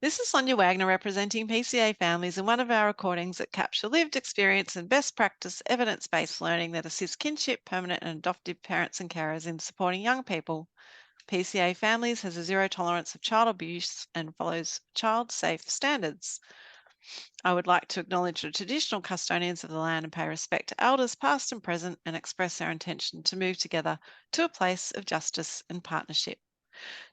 This is Sonia Wagner representing PCA families in one of our recordings that capture lived experience and best practice evidence-based learning that assists kinship, permanent and adoptive parents and carers in supporting young people. PCA families has a zero tolerance of child abuse and follows child-safe standards. I would like to acknowledge the traditional custodians of the land and pay respect to elders past and present and express our intention to move together to a place of justice and partnership.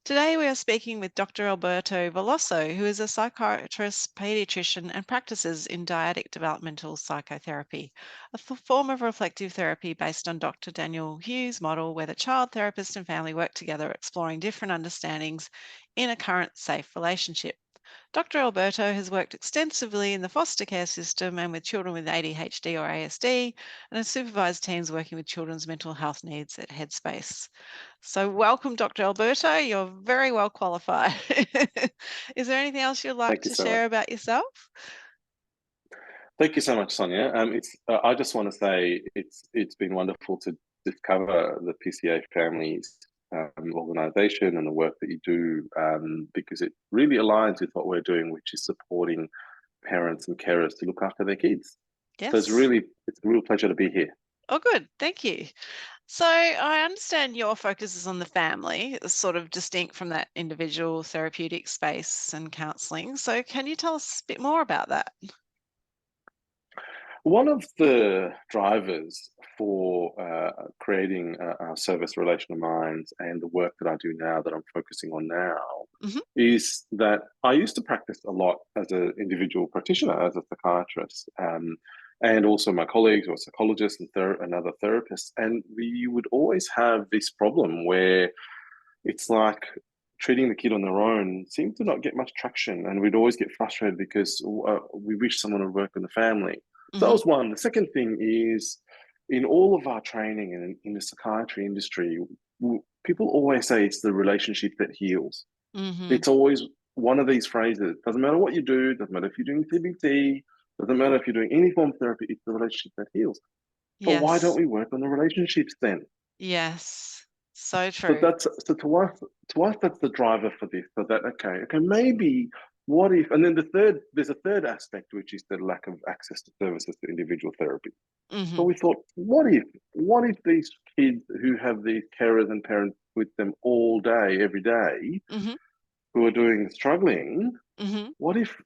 Today, we are speaking with Dr. Alberto Veloso, who is a psychiatrist, paediatrician, and practices in Dyadic Developmental Psychotherapy, a form of reflective therapy based on Dr. Daniel Hughes' model where the child, therapist, and family work together, exploring different understandings in a current safe relationship. Dr. Alberto has worked extensively in the foster care system and with children with ADHD or ASD, and has supervised teams working with children's mental health needs at Headspace. So welcome, Dr. Alberto. You're very well qualified. Is there anything else you'd like Thank you to so much. share about yourself? Thank you so much, Sonia. I just want to say it's been wonderful to discover the PCA Families organisation and the work that you do, because it really aligns with what we're doing, which is supporting parents and carers to look after their kids. Yes. So it's a real pleasure to be here. Oh, good. Thank you. So I understand your focus is on the family, sort of distinct from that individual therapeutic space and counselling. So can you tell us a bit more about that? One of the drivers for creating our service Relational Minds and the work that I do now, that I'm focusing on now, Hmm. is that I used to practice a lot as an individual practitioner, as a psychiatrist, and also my colleagues were psychologists and other therapists. And we would always have this problem where it's like treating the kid on their own seemed to not get much traction. And we'd always get frustrated because we wish someone would work in the family. So that Hmm. was one. The second thing is, in all of our training and in the psychiatry industry, people always say it's the relationship that heals. Hmm. It's always one of these phrases. Doesn't matter what you do, doesn't matter if you're doing CBT, doesn't matter if you're doing any form of therapy, it's the relationship that heals. But why don't Yes. we work on the relationships then? Yes. So So true. that's so to us that's the driver for this. So that okay, maybe what if, and then there's a third aspect, which is the lack of access to services to individual therapy. So Hmm. we thought, what if these kids who have these carers and parents with them all day, every day, Hmm. who are struggling, Hmm. what if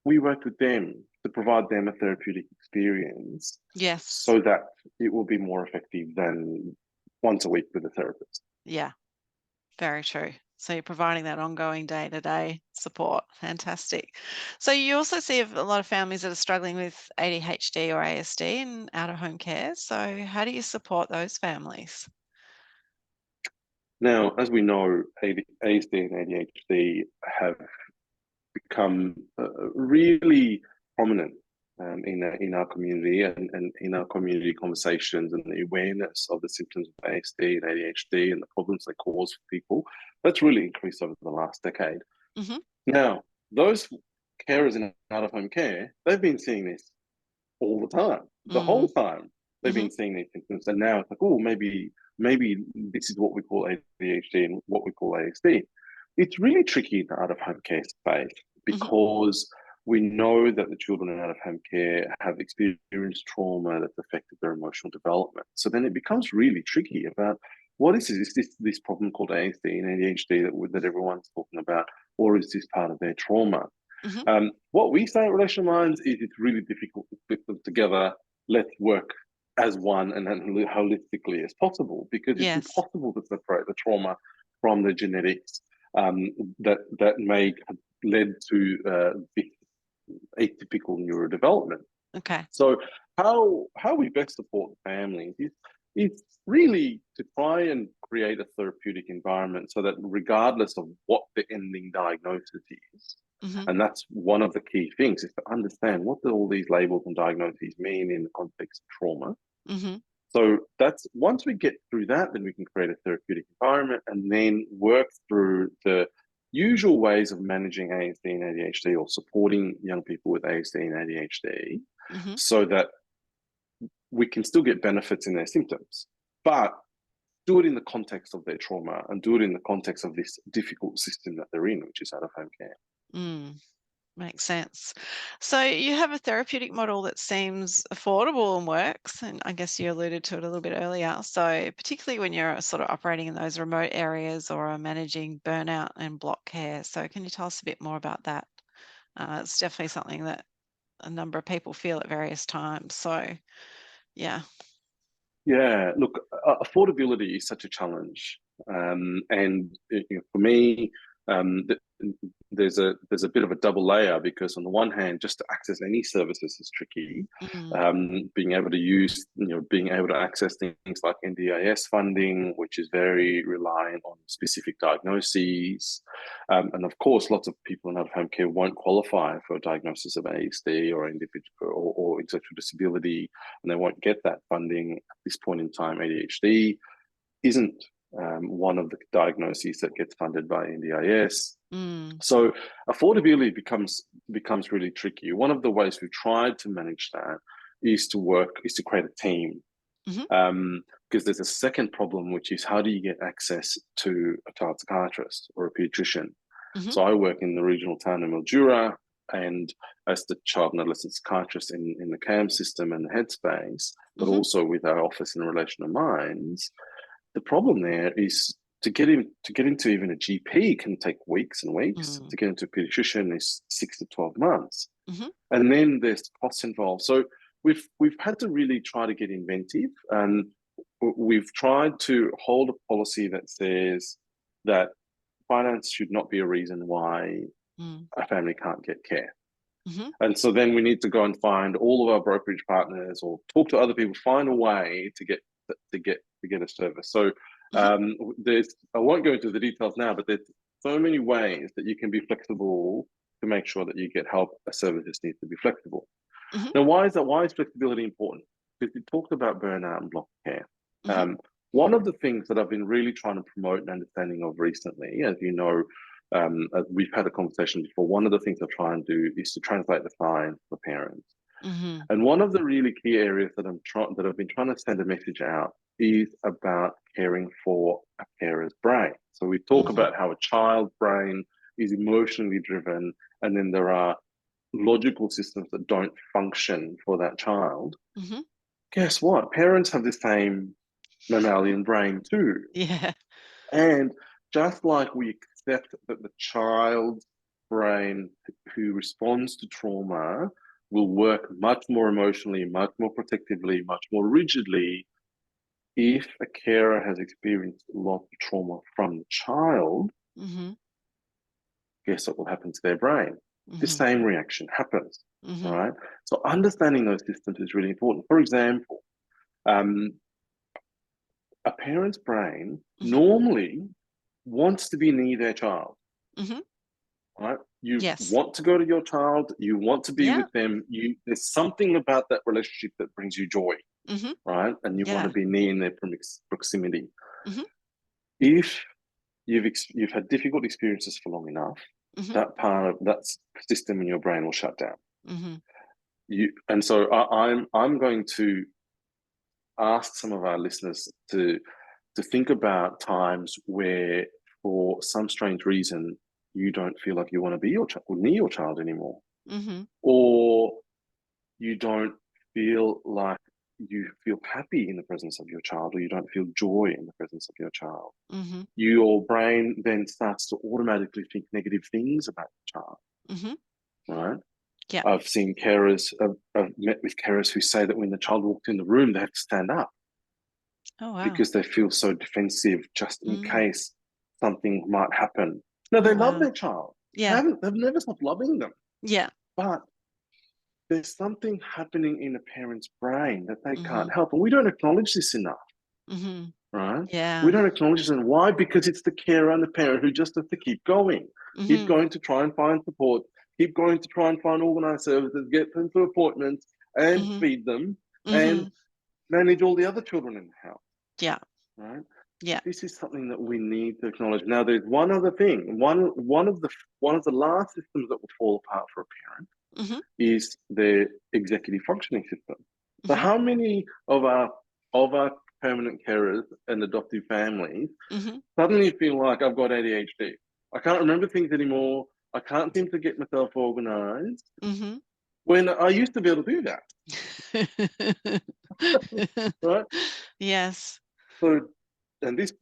we worked with them to provide them a therapeutic experience Yes. so that it will be more effective than once a week with a therapist? Yeah. Very true. So you're providing that ongoing day-to-day support. Fantastic. So you also see a lot of families that are struggling with ADHD or ASD and out-of-home care. So how do you support those families? Now, as we know, ASD and ADHD have become really prominent in our community and in our community conversations, and the awareness of the symptoms of ASD and ADHD and the problems they cause for people. That's really increased over the last decade. Hmm. Now, those carers in out-of-home care, they've been seeing this all the time, the whole Mm. time. They've Hmm. been seeing these symptoms, and now it's like, oh, maybe this is what we call ADHD and what we call ASD. It's really tricky in the out-of-home care space Hmm. because we know that the children in out-of-home care have experienced trauma that's affected their emotional development. So then it becomes really tricky about what is this? Is this problem called ASD and ADHD that everyone's talking about, or is this part of their trauma? Hmm. What we say at Relational Minds is it's really difficult to put them together. Let's work as one and holistically as possible, because it's Yes. impossible to separate the trauma from the genetics that may have led to this atypical neurodevelopment. Okay. So how we best support families is really to try and create a therapeutic environment so that regardless of what the ending diagnosis is, Hmm. and that's one of the key things, is to understand what do all these labels and diagnoses mean in the context of trauma. Hmm. So that's once we get through that, then we can create a therapeutic environment and then work through the usual ways of managing ASD and ADHD, or supporting young people with ASD and ADHD, Hmm. so that we can still get benefits in their symptoms, but do it in the context of their trauma and do it in the context of this difficult system that they're in, which is out of home care. Mm. Makes sense. So you have a therapeutic model that seems affordable and works, and I guess you alluded to it a little bit earlier. So particularly when you're sort of operating in those remote areas or are managing burnout and block care. So can you tell us a bit more about that? It's definitely something that a number of people feel at various times. So yeah. Yeah, look, affordability is such a challenge, and for me, um, th- there's a bit of a double layer because on the one hand, just to access any services is tricky. Mm, Being able to use, being able to access things like NDIS funding, which is very reliant on specific diagnoses, and of course, lots of people in out-of-home care won't qualify for a diagnosis of ASD or individual or intellectual disability, and they won't get that funding at this point in time. ADHD isn't one of the diagnoses that gets funded by NDIS. mm, So affordability becomes really tricky. One of the ways we've tried to manage that is to create a team. hmm Because there's a second problem, which is how do you get access to a child psychiatrist or a paediatrician? hmm So I work in the regional town in Mildura, and as the child and adolescent psychiatrist in the CAM system and the headspace, but hmm also with our office in relation to minds, the problem there is to get into even a GP can take weeks and weeks. mm, To get into a pediatrician is 6 to 12 months, hmm and then there's costs involved. So we've had to really try to get inventive, and we've tried to hold a policy that says that finance should not be a reason why mm, a family can't get care. hmm And so then we need to go and find all of our brokerage partners or talk to other people, find a way to get a service. So hmm there's I won't go into the details now, but there's so many ways that you can be flexible to make sure that you get help. A service just needs to be flexible. hmm Now, why is that? Why is flexibility important? Because we talked about burnout and block care. hmm Um, one of the things that I've been really trying to promote and understanding of recently, as you know, we've had a conversation before. One of the things I try and do is to translate the science for parents. hmm And one of the really key areas that I've been trying to send a message out is about caring for a carer's brain. So we talk hmm about how a child's brain is emotionally driven, and then there are logical systems that don't function for that child. hmm Guess what? Parents have the same mammalian brain too. Yeah. And just like we accept that the child's brain who responds to trauma will work much more emotionally, much more protectively, much more rigidly, if a carer has experienced a lot of trauma from the child, hmm guess what will happen to their brain? The hmm same reaction happens, hmm right? So understanding those systems is really important. For example, um, a parent's brain hmm normally wants to be near their child, hmm right? You Yes. want to go to your child, you want to be Yeah. with them. There's something about that relationship that brings you joy, hmm right? And you want to Yeah. be near in their proximity. hmm If you've had difficult experiences for long enough, hmm that part of that system in your brain will shut down. hmm And so I'm going to ask some of our listeners to think about times where, for some strange reason, you don't feel like you want to be your child or near your child anymore, hmm or you don't feel like you feel happy in the presence of your child, or you don't feel joy in the presence of your child. hmm Your brain then starts to automatically think negative things about the child, hmm right? Yeah. I've seen carers, I've met with carers who say that when the child walked in the room, they have to stand up Oh, wow. because they feel so defensive just in Mm. case something might happen. No, Oh, they love wow. their child. Yeah. They've never stopped loving them. Yeah. But there's something happening in a parent's brain that they hmm can't help. And we don't acknowledge this enough, hmm right? We Yeah. don't acknowledge this. And why? Because it's the carer and the parent who just have to keep hmm going to try and find support, keep going to try and find organized services, get them to appointments and hmm feed them and hmm manage all the other children in the house, Yeah. right? Yeah. This is something that we need to acknowledge. Now, there's one other thing. One of the last systems that will fall apart for a parent hmm is their executive functioning system. So, hmm how many of our permanent carers and adoptive families hmm suddenly feel like I've got ADHD? I can't remember things anymore. I can't seem to get myself organized. Mm-hmm. When I used to be able to do that, right? Yes. So, and this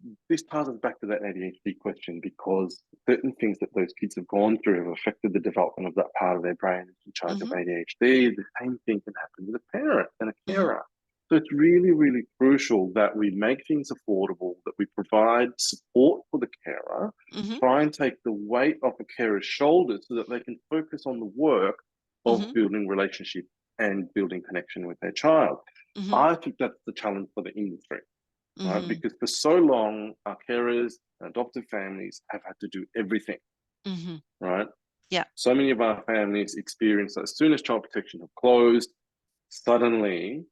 ties us back to that ADHD question, because certain things that those kids have gone through have affected the development of that part of their brain that's in charge of Mm-hmm. ADHD. The same thing can happen with a parent and a Mm-hmm. carer. So it's really, really crucial that we make things affordable, that we provide support for the carer, Mm-hmm. try and take the weight off the carer's shoulders so that they can focus on the work of Mm-hmm. building relationship and building connection with their child. Mm-hmm. I think that's the challenge for the industry, right? Mm-hmm. Because for so long, our carers and adoptive families have had to do everything, Mm-hmm. right? Yeah. So many of our families experience that as soon as child protection have closed, suddenly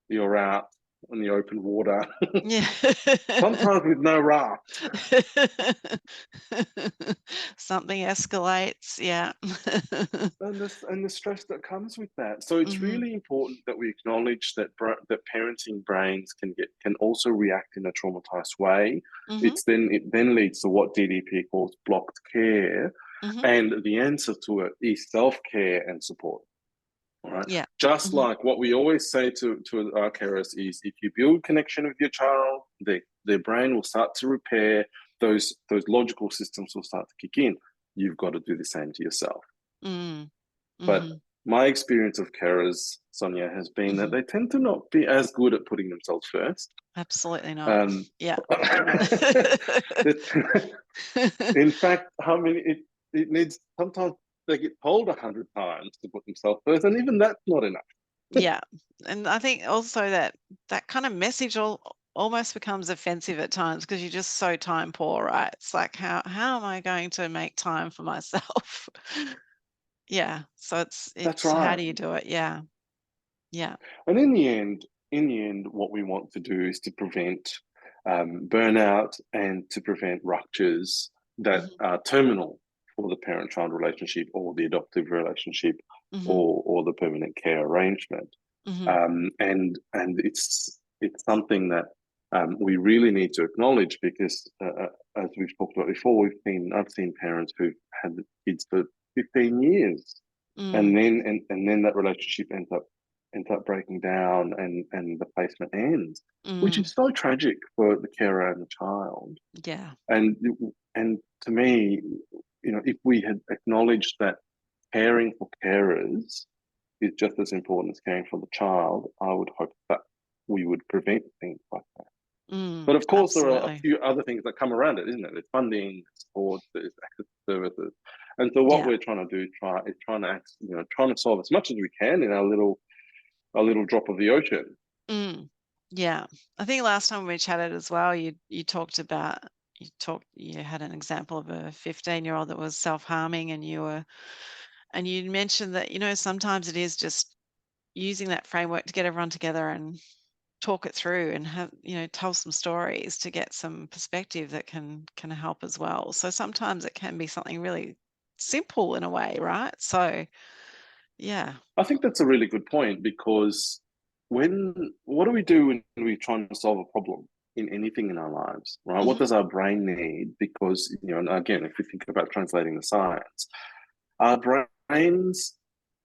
you're out in the open water, Yeah. sometimes with no raft. Something escalates. Yeah. And the stress that comes with that. So it's Mm-hmm. really important that we acknowledge that that parenting brains can also react in a traumatized way. Mm-hmm. It then leads to what DDP calls blocked care, Mm-hmm. and the answer to it is self-care and support. All right. Yeah. Just Mm-hmm. like what we always say to our carers is, if you build connection with your child, their brain will start to repair, those logical systems will start to kick in. You've got to do the same to yourself. Mm. But Mm-hmm. my experience of carers, Sonia, has been that Mm-hmm. they tend to not be as good at putting themselves first. Absolutely not. Um, Yeah. in fact, I mean, it needs, sometimes they get told 100 times to put themselves first, and even that's not enough. Yeah. And I think also that kind of message almost becomes offensive at times because you're just so time poor, right? It's like, how am I going to make time for myself? Yeah. So That's it's how right. do you do it? Yeah. Yeah. And in the end, what we want to do is to prevent burnout and to prevent ruptures that Mhm. are terminal for the parent-child relationship or the adoptive relationship, Mhm. or the permanent care arrangement. Mhm. And it's something that we really need to acknowledge, because as we've talked about before, I've seen parents who've had the kids for 15 years, Mm. and then that relationship ends up breaking down, and the placement ends, which Mm. is so tragic for the carer and the child. Yeah. And and to me, if we had acknowledged that caring for carers is just as important as caring for the child, I would hope that we would prevent things like that. Mm. But of course, there are a Absolutely. few other things that come around it, isn't it? There's funding, support, there's access to services, and so what Yeah. we're trying to do is trying to solve as much as we can in our little drop of the ocean. Mm. Yeah. I think last time we chatted as well, you talked about you had an example of a 15-year-old that was self-harming and you mentioned that, sometimes it is just using that framework to get everyone together and talk it through and have, tell some stories to get some perspective that can help as well. So sometimes it can be something really simple in a way, right? So, yeah. I think that's a really good point, because what do we do when we're trying to solve a problem in anything in our lives, right? What Mhm. does our brain need? Because, and again, if we think about translating the science, our brains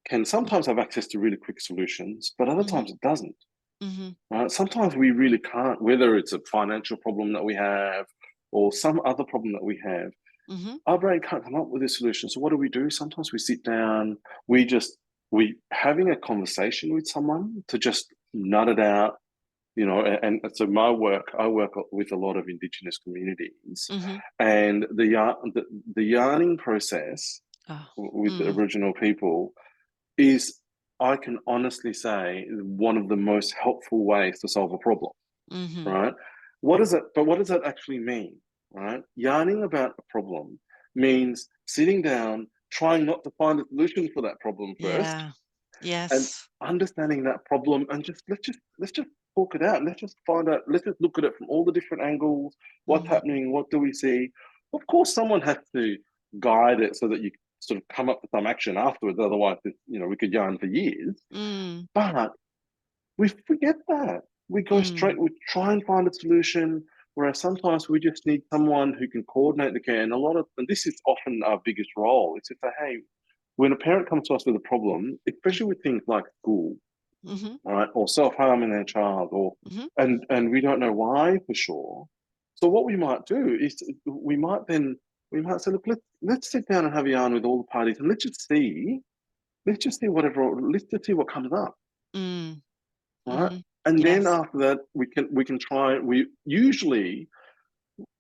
can sometimes have access to really quick solutions, but other Mhm. times it doesn't. Mhm. Right? Sometimes we really can't, whether it's a financial problem that we have or some other problem that we have, Mhm. our brain can't come up with a solution. So what do? Sometimes we sit down, we having a conversation with someone to just nut it out, and so I work with a lot of Indigenous communities, Mhm. and the yarning process Oh. with the Mm. Aboriginal people is, I can honestly say, one of the most helpful ways to solve a problem, Mhm. right? What does that actually mean, right? Yarning about a problem means sitting down, trying not to find a solution for that problem first, Yeah. and Yes. understanding that problem, and let's just talk it out. Let's just find out. Let's just look at it from all the different angles. What's Mhm. happening? What do we see? Of course, someone has to guide it so that you sort of come up with some action afterwards. Otherwise, we could yarn for years. Mm. But we forget that. We go straight. Mm. We try and find a solution. Whereas sometimes we just need someone who can coordinate the care. And this is often our biggest role, is to say, hey, when a parent comes to us with a problem, especially with things like school, Mm-hmm. right, or self-harming their child, or Mm-hmm. and we don't know why for sure. So what we might do is we might say, look, let's sit down and have a yarn with all the parties, and let's just see what comes up, Mm. right? Mm-hmm. And then Yes. after that, we can try. We usually,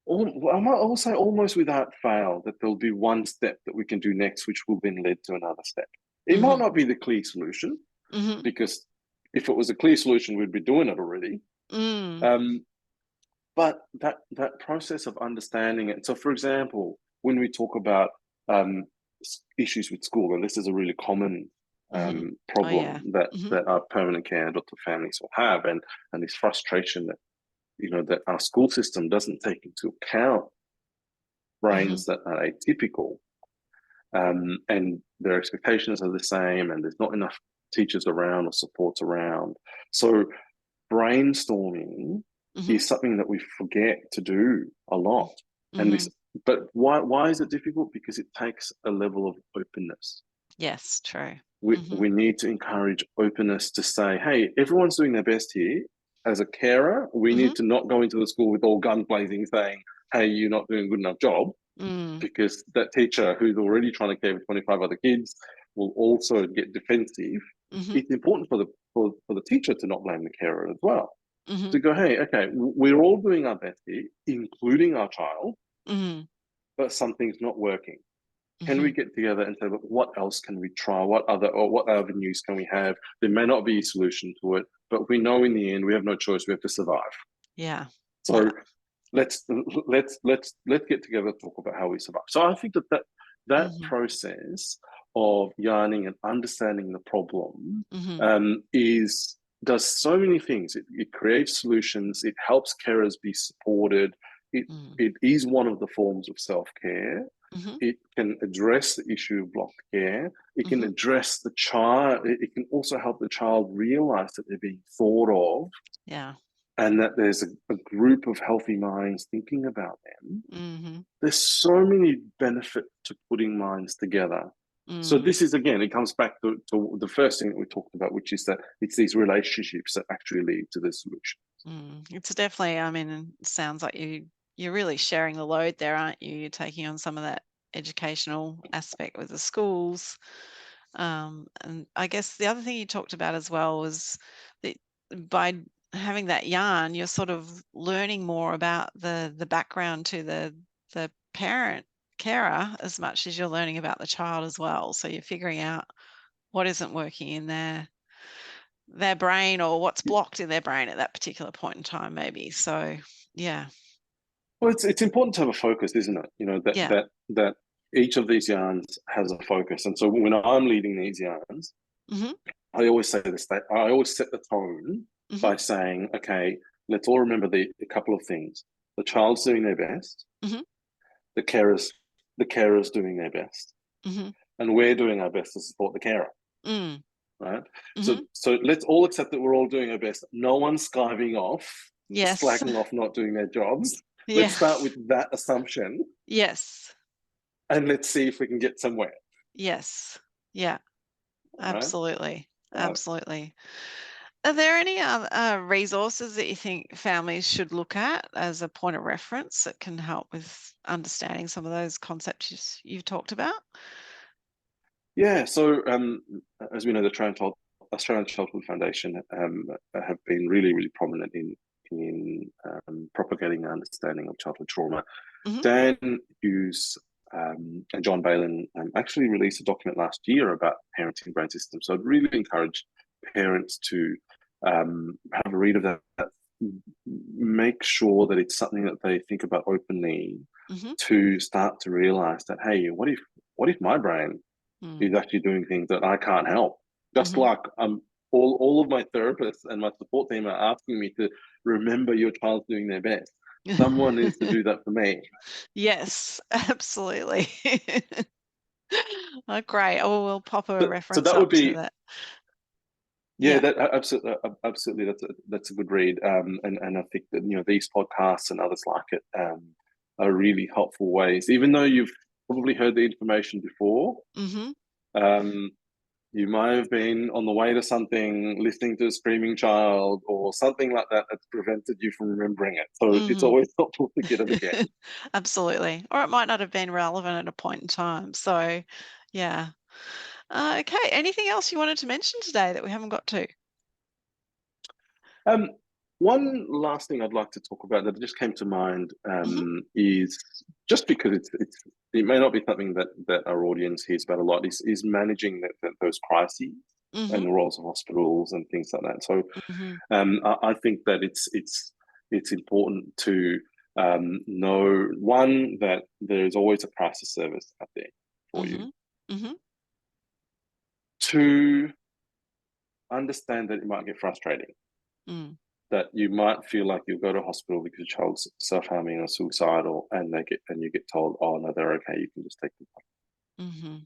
I might also say almost without fail, that there'll be one step that we can do next, which will then lead to another step. It might Mm-hmm. not be the clear solution, Mm-hmm. because if it was a clear solution, we'd be doing it already. Mm. Um, but that process of understanding it. So, for example, when we talk about um, issues with school, and this is a really common Mm-hmm. Oh problem yeah. that Mm-hmm. that our permanent care adoptive families will have, and this frustration that that our school system doesn't take into account Mm-hmm. brains that are atypical, and their expectations are the same, and there's not enough teachers around or supports around. So brainstorming Mm-hmm. is something that we forget to do a lot. And Mm-hmm. this, but why is it difficult? Because it takes a level of openness. Yes, true. Mm-hmm. We need to encourage openness to say, hey, everyone's doing their best here. As a carer, we Mm-hmm. need to not go into the school with all guns blazing, saying, hey, you're not doing a good enough job, Mm. because that teacher who's already trying to care for 25 other kids will also get defensive. Mm-hmm. It's important for the teacher to not blame the carer as well. Mm-hmm. To go, hey, okay, we're all doing our best here, including our child, Mm-hmm. but something's not working. Can Mm-hmm. we get together and say, look, what else can we try? What avenues can we have? There may not be a solution to it, but we know in the end we have no choice. We have to survive. Yeah. Yeah. So let's let's get together and talk about how we survive. So I think that Mm-hmm. process of yarning and understanding the problem Mm-hmm. is does so many things. It creates solutions. It helps carers be supported. It Mm. it is one of the forms of self-care. Mm-hmm. It can address the issue of blocked care. It can Mm-hmm. address the child. It can also help the child realize that they're being thought of, Yeah. and that there's a group of healthy minds thinking about them. Mm-hmm. There's so many benefits to putting minds together. So Mm. this is, again, it comes back to the first thing that we talked about, which is that it's these relationships that actually lead to the solution. Mm. It's definitely, I mean, it sounds like you're really sharing the load there, aren't you? You're taking on some of that educational aspect with the schools. And I guess the other thing you talked about as well was that by having that yarn, you're sort of learning more about the background to the parent carer as much as you're learning about the child as well. So you're figuring out what isn't working in their brain or what's blocked in their brain at that particular point in time, maybe. So yeah, Well, it's important to have a focus, isn't it? That yeah. that each of these yarns has a focus. And so when I'm leading these yarns, Hmm. I always say this, that I always set the tone Hmm. by saying, okay, let's all remember a couple of things. The child's doing their best, Hmm. the carer's doing their best, Hmm. and we're doing our best to support the carer. Mm. Right. Hmm. So let's all accept that we're all doing our best. No one's skiving off, Yes. slacking off, not doing their jobs. Let's Yeah. start with that assumption, Yes. and let's see if we can get somewhere. Yes. Yeah. Right. Absolutely. Uh, Absolutely. Are there any other resources that you think families should look at as a point of reference that can help with understanding some of those concepts you've talked about? yeah. So as we know, the Australian Childhood Foundation have been really, really prominent in propagating an understanding of childhood trauma. Hmm. Dan Hughes and John Baylin actually released a document last year about parenting brain systems. So I'd really encourage parents to have a read of that. Make sure that it's something that they think about openly, Hmm. to start to realize that, hey, what if my brain Mm. is actually doing things that I can't help? Just Hmm. like all of my therapists and my support team are asking me to remember your child's doing their best. Someone needs to do that for me. Yes, absolutely. Oh, great. Oh, we'll pop a So reference that up would to be that. Yeah, Yeah. that absolutely, that's a good read. And I think that these podcasts and others like it are really helpful ways. Even though you've probably heard the information before, Mm-hmm. um, you may have been on the way to something, listening to a screaming child or something like that that's prevented you from remembering it. So it's Mm-hmm. always helpful to get it again. Absolutely. Or it might not have been relevant at a point in time. So, yeah. Okay. Anything else you wanted to mention today that we haven't got to? Um, One last thing I'd like to talk about that just came to mind Mm-hmm. is just because it may not be something that our audience hears about a lot is managing those crises and Mm-hmm. the roles of hospitals and things like that. So Mm-hmm. I think that it's important to know one that there's always a crisis service out there for you. Mm-hmm. Mm-hmm. Two, understand that it might get frustrating, Mm. that you might feel like you'll go to hospital because your child's self-harming or suicidal, and you get told, oh no, they're okay, you can just take them home. Mm-hmm.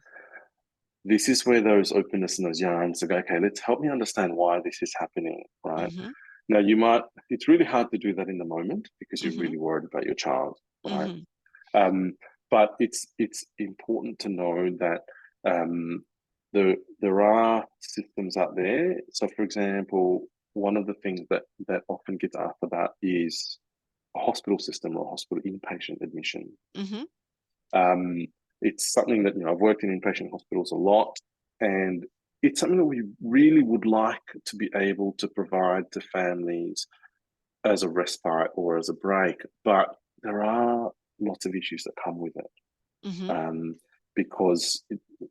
This is where those openness and those yarns go, okay, let's help me understand why this is happening, right? Mm-hmm. Now it's really hard to do that in the moment because you're Mm-hmm. really worried about your child, right? Mm-hmm. Um, but it's important to know that um, there are systems out there. So, for example, one of the things that often gets asked about is a hospital system or a hospital inpatient admission. Mm-hmm. Um, it's something that I've worked in inpatient hospitals a lot, and it's something that we really would like to be able to provide to families as a respite or as a break, but there are lots of issues that come with it. Mm-hmm. Because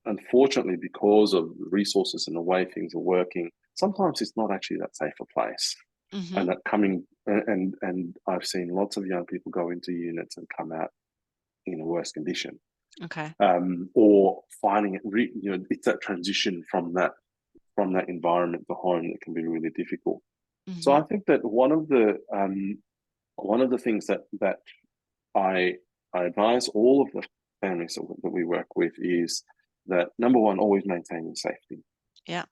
unfortunately, because of the resources and the way things are working, sometimes it's not actually that safe a place. Mm-hmm. And that coming and I've seen lots of young people go into units and come out in a worse condition, Okay. or finding it. It's that transition from that environment to home that can be really difficult. So Mm-hmm. I think that one of the things that I I advise all of the families that we work with is that number one, always maintain your safety, Yeah.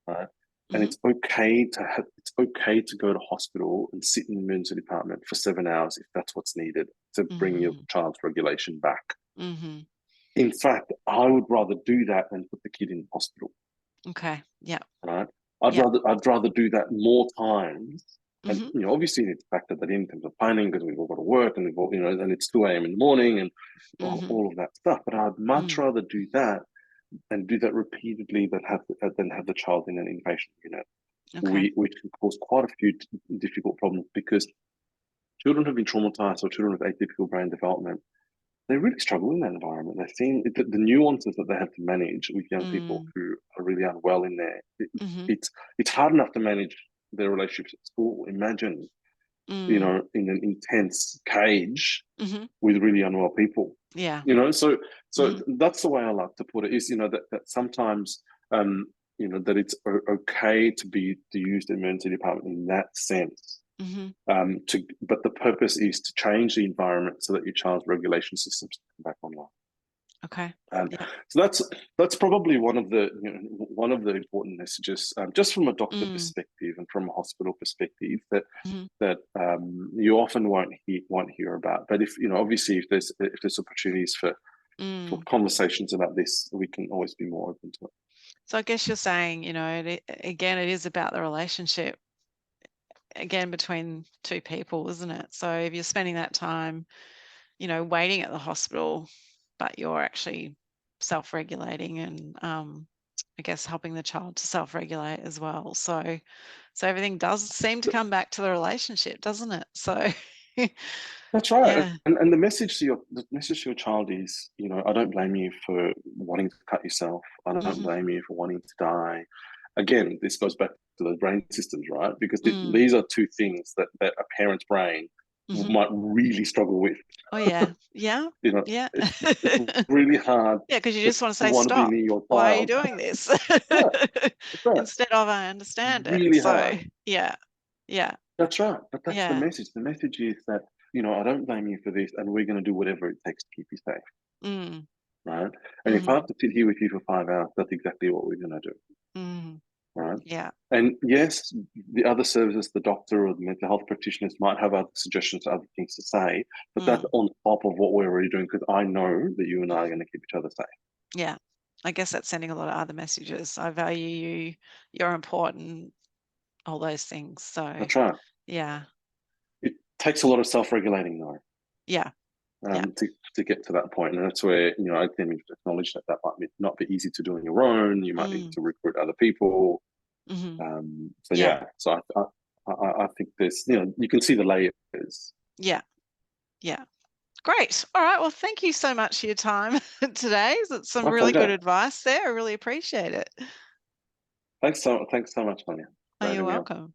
right? And Mm-hmm. it's okay to go to hospital and sit in the emergency department for 7 hours if that's what's needed to bring your Mm-hmm. child's regulation back. Mm-hmm. In fact, I would rather do that than put the kid in hospital, Okay. Yeah. right? Yeah. I'd rather do that more times. And Mm-hmm. obviously you need to factor that in terms of planning because we've all got to work and we've all, and it's 2 a.m. in the morning and Mm-hmm. all of that stuff. But I'd much Mm. rather do that and do that repeatedly than have the child in an inpatient unit, Okay. which can cause quite a few difficult problems because children who've been traumatized or children with atypical brain development, they really struggle in that environment. They're seeing the nuances that they have to manage with young people Mm. who are really unwell in there. Mm-hmm. It's hard enough to manage their relationships at school. Imagine, Mm. in an intense cage Mm-hmm. with really unwell people. Yeah. So Mm-hmm. that's the way I like to put it. Is that sometimes that it's okay to use the emergency department in that sense. Mm-hmm. But the purpose is to change the environment so that your child's regulation systems come back online. Okay. Um, Yeah. so that's probably one of the important messages, just from a doctor Mm. perspective and from a hospital perspective, that Mm-hmm. you often won't hear about. But if obviously if there's opportunities for Mm. conversations about this, we can always be more open to it. So I guess you're saying, again, it is about the relationship again between two people, isn't it? So if you're spending that time, waiting at the hospital, but you're actually self-regulating and I guess helping the child to self-regulate as well. So everything does seem to come back to the relationship, doesn't it? So That's right. yeah. And the message to your child is, I don't blame you for wanting to cut yourself. I don't Hmm. blame you for wanting to die. Again, this goes back to those brain systems, right? Because Mm. these are two things that a parent's brain Hmm. might really struggle with. Oh yeah. Yeah. Yeah. It's really hard Yeah, because you to just want to say, want to be stop. near your Why are you child. doing this? Right. That's right. Instead of I understand it. Really So hard. yeah. Yeah. That's right. But that's the Yeah. message. The message is that, I don't blame you for this, and we're going to do whatever it takes to keep you safe. Mm. Right? And if I Hmm. have to sit here with you for 5 hours, that's exactly what we're going to do. Mm. Right? Yeah. And yes, the other services, the doctor or the mental health practitioners might have other suggestions, other things to say, but that's Mm. on top of what we're already doing because I know that you and I are going to keep each other safe. Yeah. I guess that's sending a lot of other messages. I value you, you're important, all those things. So, That's right. yeah. It takes a lot of self-regulating though, Yeah. Yeah. to get to that point. And that's where, I then need to acknowledge that that might not be easy to do on your own. You might need Mm. to recruit other people. Hmm. So Yeah. yeah, so I think there's, you can see the layers. Yeah. Yeah. Great. All right. Well, thank you so much for your time today. That's some My really good pleasure. advice there. I really appreciate it. Thanks so much, Tanya, Oh, for you're having me on. welcome.